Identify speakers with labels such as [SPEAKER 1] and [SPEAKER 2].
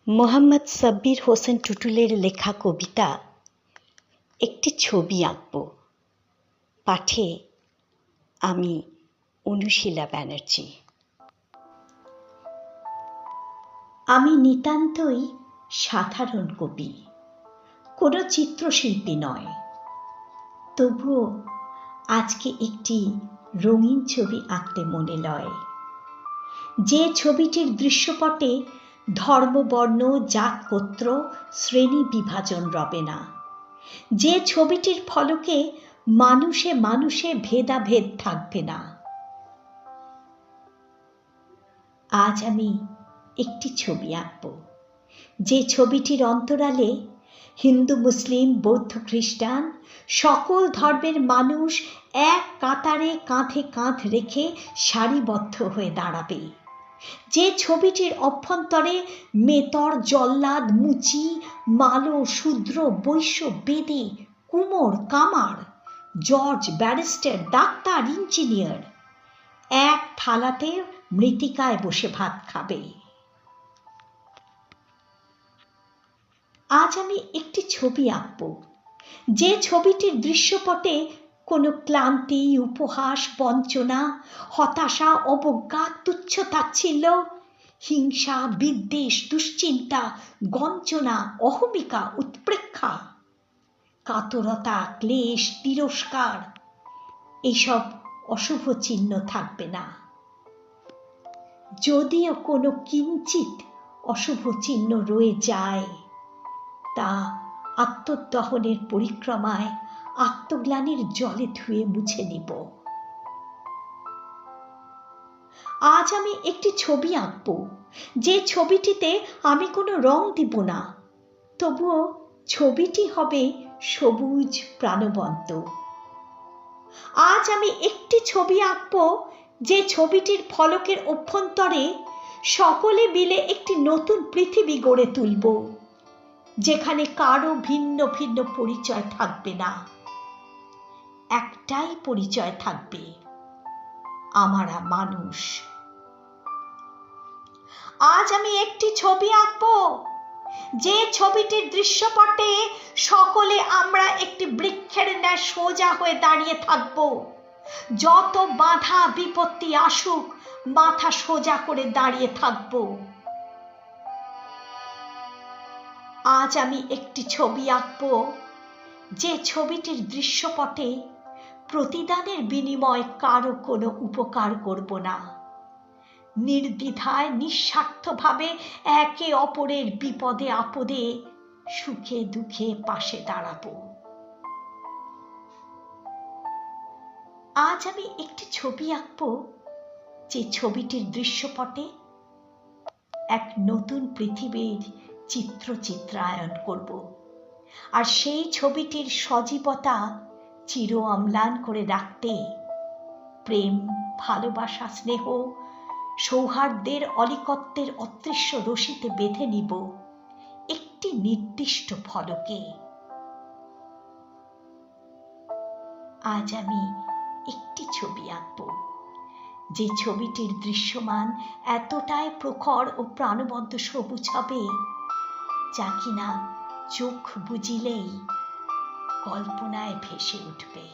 [SPEAKER 1] মোহাম্মদ সাব্বির হোসেন টুটুলের লেখা কবিতা একটি ছবি আঁকব। পাঠে আমি অনুশীলা ব্যানার্জি। আমি নিতান্তই সাধারণ কবি, কোনো চিত্রশিল্পী নয়। তবুও আজকে একটি রঙিন ছবি আঁকতে মনে লয়, যে ছবিটির দৃশ্যপটে ধর্ম, বর্ণ, জাত, গোত্র, শ্রেণী বিভাজন রবে না, যে ছবিটির ফলকে মানুষে মানুষে ভেদাভেদ থাকবে না। আজ আমি একটি ছবি আঁকব, যে ছবিটির অন্তরালে হিন্দু, মুসলিম, বৌদ্ধ, খ্রিস্টান সকল ধর্মের মানুষ এক কাতারে কাঁধে কাঁধ রেখে সারিবদ্ধ হয়ে দাঁড়াবে, যে ছবিটির অভ্যন্তরে মেতর, জল্লাদ, মুচি, মালো, শূদ্র, বৈশ্য, বেদে, কুমোর, কামার, জজ, ব্যারিস্টার, ডাক্তার, ইঞ্জিনিয়ার এক থালাতে মৃত্তিকায় বসে ভাত খাবে। আজ আমি একটি ছবি আঁকব, যে ছবিটির দৃশ্যপটে কোনো ক্লান্তি, উপহাস, বঞ্চনা, হতাশা, অবজ্ঞা, তুচ্ছ-তাচ্ছিল্য, হিংসা, বিদ্বেষ, দুশ্চিন্তা, গঞ্জনা, অহমিকা, উৎপ্রেক্ষা, কাতরতা, ক্লেশ, তিরস্কার এইসব অশুভ চিহ্ন থাকবে না। যদিও কোনো কিঞ্চিত অশুভ চিহ্ন রয়ে যায়, তা আত্মদহনের পরিক্রমায় আত্মগ্লানির জলে ধুয়ে মুছে নিব। আজ আমি একটি ছবি আঁকব, যে ছবিটিতে আমি কোনো রং দিব না, তবুও ছবিটি হবে সবুজ, প্রাণবন্ত। আজ আমি একটি ছবি আঁকব, যে ছবিটির ফলকের অভ্যন্তরে সকলে মিলে একটি নতুন পৃথিবী গড়ে তুলব, যেখানে কারো ভিন্ন ভিন্ন পরিচয় থাকবে না, একটাই পরিচয় থাকবে, আমরা মানুষ। আজ আমি একটি ছবি আঁকব, যে ছবিটির দৃশ্যপটে সকলে আমরা একটি বৃক্ষের ন্যায় সোজা হয়ে দাঁড়িয়ে থাকব, যত বাধা বিপত্তি আসুক মাথা সোজা করে দাঁড়িয়ে থাকব। আজ আমি একটি ছবি আঁকব, যে ছবিটির দৃশ্যপটে প্রতিদানের বিনিময় কারো কোনো উপকার করব না, নির্দ্বিধায় নিঃস্বার্থভাবে একে অপরের বিপদে আপদে সুখে দুঃখে পাশে দাঁড়াবো। আজ আমি একটি ছবি আঁকব, যে ছবিটির দৃশ্যপটে এক নতুন পৃথিবীর চিত্রায়ন করব, আর সেই ছবিটির সজীবতা চির অম্লান করে রাখতে প্রেম, ভালোবাসা, স্নেহ, সৌহার্দ্যের অলিকত্বের অদৃশ্য রশিতে বেঁধে নিব একটি নির্দিষ্ট ফলকে। আজ আমি একটি ছবি আঁকব, যে ছবিটির দৃশ্যমান এতটাই প্রখর ও প্রাণবন্ত সবুজ হবে, যা কিনা চোখ বুজিলেই কল্পনায় ভেসে উঠবে।